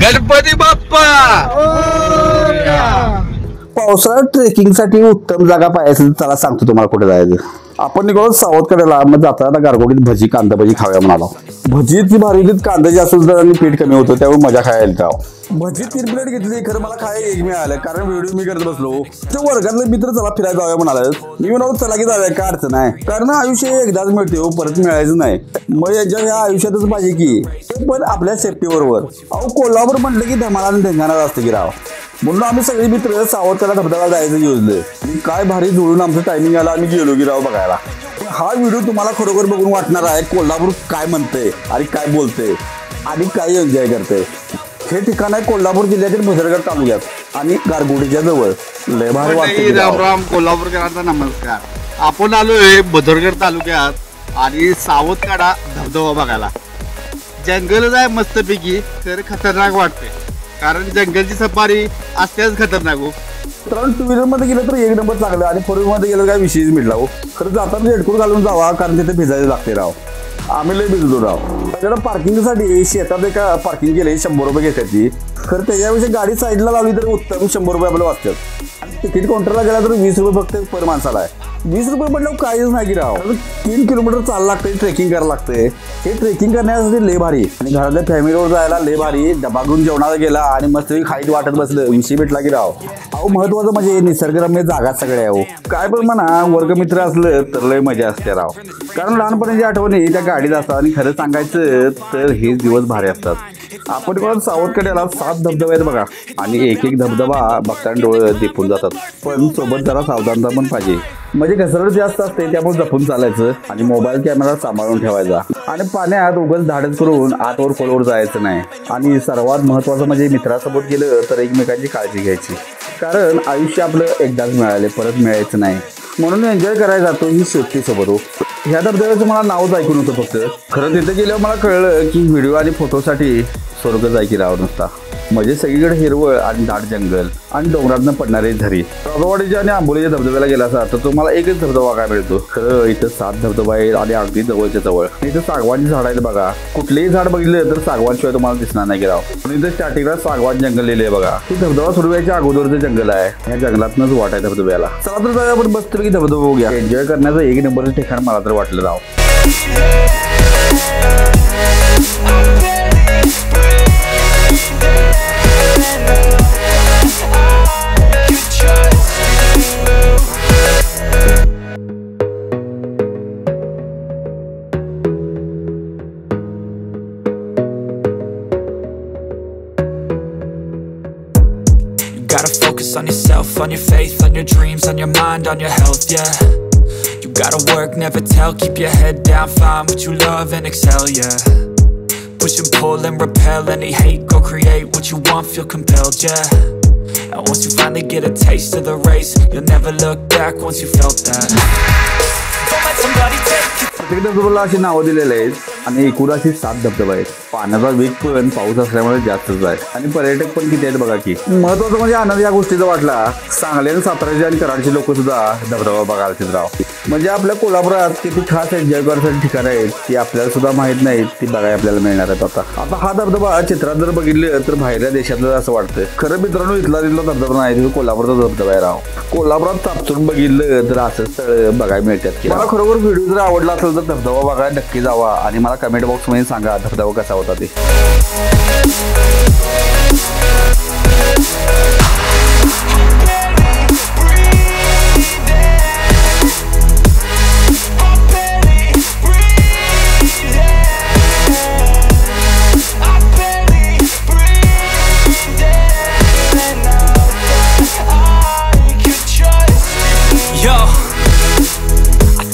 गणपती बाप्पा। पावसाळ्यात ट्रेकिंग साठी उत्तम जागा पाहायची चला सांगतो तुम्हाला कुठे जायचं। आपण निघालो सावतकड्याला, मग जाताना गारगोडीत भजी कांदा भजी खाऊया म्हणालो। भजीची भारीत कांदा जास्त होतं आणि पीठ कमी होतं, त्यामुळे मजा खायला जाव। भजी 3 प्लेट घेतली, खरं मला खायला एक मिळालं कारण व्हिडिओ मी करत बसलो। ते वर्गातले मित्र चला फिरायला जाऊया म्हणाले, मी म्हणालो चला की जाऊया, काय अडचण नाही, कारण आयुष्य एकदाच मिळते हो, परत मिळायचं नाही। मग या आयुष्यातच पाहिजे की, पण आपल्या सेफ्टी बरोबर। अहो कोल्हापूर म्हटलं की धमाल आणि धिंगाणा असतं की राव, म्हणून आम्ही सगळे मित्र सावतकडा धबधबा जायचं योजलं। काय भारी जुळून आमचं टायमिंग आला, आम्ही गेलो की राव बघायला। हा व्हिडिओ तुम्हाला खरोखर बघून वाटणार आहे कोल्हापूर काय म्हणते आणि काय बोलते आणि काय एन्जॉय करते। हे ठिकाण आहे कोल्हापूर जिल्ह्यातील भद्रगड तालुक्यात आणि गारगोडीच्या जवळ। लय भारी वाटतं। राम राम कोल्हापूरकरांचा नमस्कार। आपण आलोय भद्रगड तालुक्यात आणि सावतकडा धबधबा बघायला। जंगलच आहे मस्तपैकी, तर खतरनाक वाटते कारण जंगलची सफारी असतेच खतरनाक हो। कारण 2 व्हीलर मध्ये गेलं तर एक नंबर चांगलं आणि 4 व्हीलर मध्ये गेलं काय विषयच मिळला हो। खरं जाताना हेडकोट घालून जावा कारण तिथे भिजायला लागते राव। आम्ही लय भिजलो राव। त्याला पार्किंगसाठी शेतात एका पार्किंग केले, 100 रुपये घेतात ती। खरं त्याच्यापेक्षा गाडी साईडला लावली तर उत्तम 100 रुपये आपल्याला वाचतात। आणि तिकीट काउंटरला गेला तर 20 रुपये फक्त पर माणसाला आहे। 20 रुपये म्हटलं काहीच नाही की राव। 3 किलोमीटर चालला लागते, ट्रेकिंग करायला लागते। हे ट्रेकिंग करण्यासाठी लय भारी आणि घरातल्या फॅमिलीवर जायला लय भारी। डबा घेऊन जेवणाला गेला आणि मस्त खाईत वाटत बसलं, विषय भेटला की राव। अहो महत्वाचं म्हणजे निसर्गरम्य जागा सगळ्या हो। काय पण म्हणा, वर्गमित्र असलं तर लय मजा असते राव, कारण लहानपणाची आठवणी त्या गाडीत असतात आणि खरं सांगायचं तर हे दिवस भारी असतात। आपण कोण सावतकड्याला 7 धबधबे आहेत बघा आणि एक धबधबा बघताना डोळे दिपून जातात, पण सोबत जरा सावधानता पण पाहिजे। म्हणजे घसरट जास्त असते, त्यामुळे जपून चालायचं आणि मोबाईल कॅमेरा सांभाळून ठेवायचा आणि पाण्यात उगाच धाडस करून आतवर खोलवर जायचं नाही। आणि सर्वात महत्वाचं म्हणजे मित्रासोबत गेलं तर एकमेकांची काळजी घ्यायची, कारण आयुष्य आपलं एकदाच मिळाले, परत मिळायचं नाही, म्हणून एन्जॉय करायला जातो ही सेफ्टी सोबत हो। ह्या धबधब्याचं मला नावच ऐकून होतं फक्त, खरं तिथे गेल्यावर मला कळलं की व्हिडिओ आणि फोटोसाठी स्वर्ग जायची राव नुसता। म्हणजे सगळीकडे हिरवळ आणि दाट जंगल आणि डोंगरातनं पडणारे झरी। राजवाडीच्या आणि आंबोलीच्या धबधब्याला गेला असा तर तुम्हाला एकच धबधबा काय मिळतो, खरं इथं 7 धबधबा आहेत आणि अगदी जवळच्या जवळ। इथं सागवानची झाड आहेत बघा, कुठलेही झाड बघितलं तर सागवानशिवाय तुम्हाला दिसणार नाही की राव। पण इथं स्टार्टिंगला सागवान जंगल लिहिले आहे बघा। हे धबधबा सुरू व्हायच्या अगोदरचं जंगल आहे, ह्या जंगलातनंच वाट आहे धबधब्याला। चला तर जाऊया आपण मस्तपैकी धबधबा बघूया। एन्जॉय करण्याचं एक नंबरचं ठिकाण मला तर वाटलं राव। Gotta focus on yourself, on your faith, on your dreams, on your mind, on your health, yeah. You gotta work, never tell, keep your head down, find what you love and excel, yeah. Push and pull and repel any hate, go create what you want, feel compelled, yeah. And once you finally get a taste of the race, you'll never look back once you felt that. Don't let somebody take you. प्रत्येक धबधब्याला अशी नावं दिलेली आहेत आणि एकूण अशी 7 धबधबे आहेत। पाण्याचा वेग पण पाऊस असल्यामुळे जास्तच आहे आणि पर्यटक पण किती आहेत बघा की। महत्वाचं म्हणजे आनंद या गोष्टीचा वाटला, सांगली आणि साताराचे आणि कराडचे लोक सुद्धा धबधबा बघायला राव। म्हणजे आपल्या कोल्हापुरात किती खास एन्जॉय करण्यासाठी ठिकाण आहेत ती आपल्याला सुद्धा माहित नाही, ती बघायला आपल्याला मिळणार आहेत। आता हा धबधबा चित्रात जर बघितलं तर बाहेरच्या देशातलं असं वाटतं। खरं मित्रांनो, इथला धबधबा नाही, कोल्हापूरचा धबधबा आहे राव। कोल्हापुरात तापचून बघितलं तर असं स्थळ बघायला मिळतात। मला खरोखर व्हिडिओ जर आवडला असेल तर धबधबा बघायला नक्की जावा आणि मला कमेंट बॉक्स मध्ये सांगा धबधबा कसा होता ते।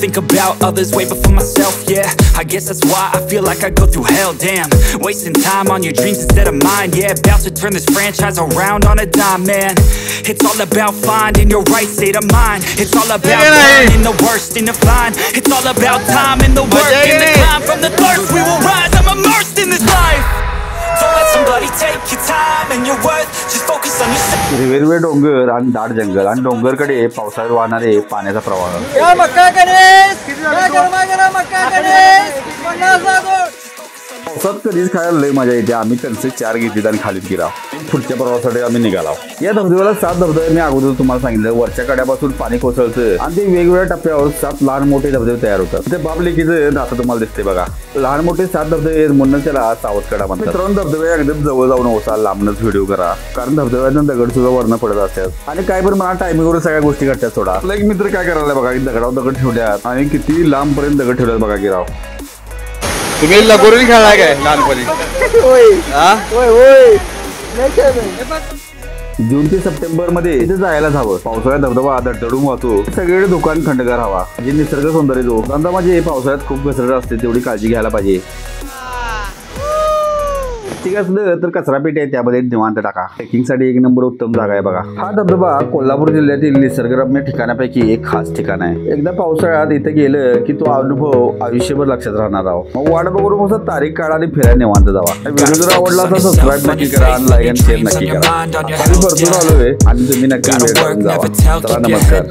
Think about others way before myself, yeah. I guess that's why I feel like I go through hell, damn. Wasting time on your dreams instead of mine, yeah. About to turn this franchise around on a dime, man. It's all about finding your right state of mind. It's all about finding the worst in the find. It's all about time and the work and the climb. From the thirst we will rise, I'm immersed in this life. Don't let somebody take your time and your worth. Just focus on yourself. हिरवे डोंगर आणि दाट जंगल आणि डोंगरकडे पावसाळ्यात वाहणारे पाण्याचा प्रवाह। पावसात कधीच खायला लय मजा येते. आम्ही कणसे 4 घेतलीत आणि खालीत गेला. पुढच्या प्रवासासाठी आम्ही निघालो. या धबधब्याला 7 धबधबे मी अगोदर तुम्हाला सांगितलं. वरच्या कड्यापासून पाणी कोसळतं आणि ते वेगवेगळ्या टप्प्यावर 7 लहान मोठे धबधबे तयार होतात. ते बाप लेकीचं आता तुम्हाला दिसते बघा. लहान मोठे 7 धबधबे म्हणून त्याला सावत कडा म्हणतात. मित्रांनो, धबधबे एकदम जवळ जाऊन होता लांबनच व्हिडिओ करा, कारण धबधब्यातून दगड सुद्धा वरनं पडत असतात आणि काय पण मला टायमिंगवर सगळ्या गोष्टी घडतात. थोडा आपला एक मित्र काय करायला बघा, दगडावर दगड ठेवल्यात आणि किती लांबपर्यंत दगड ठेवल्यात बघा की राव. तुम्ही लगोरी खेळलाय काय लहानपणी? जून ते सप्टेंबर मध्ये इथे जायला हवं. पावसाळ्यात धबधबा धडधडून वाहतो. सगळे दुकान खंडगार हवा, म्हणजे निसर्ग सौंदर्य जो धंदा म्हणजे पावसाळ्यात खूप घसरत असते, तेवढी काळजी घ्यायला पाहिजे. ठीक असलं तर कचरा पेटी आहे, त्यामध्ये निवांत टाका. ट्रेकिंगसाठी एक नंबर उत्तम जागा आहे बघा. हा धबधबा कोल्हापूर जिल्ह्यातील निसर्गरम्य ठिकाणापैकी एक खास ठिकाण आहे. एकदा पावसाळ्यात इथे गेलं की तो अनुभव आयुष्यभर लक्षात राहणार आहो. मग वाट बघून मस्त तारीख काढा आणि फिरायला निवांत जावा. व्हिडिओ जर आवडला तर सबस्क्राईब नक्की करा आणि लाईक आणि शेअर नक्की करा. आम्ही भरपूर आलोय आणि तुम्ही नक्की वेळ काढून जावा. चला, नमस्कार.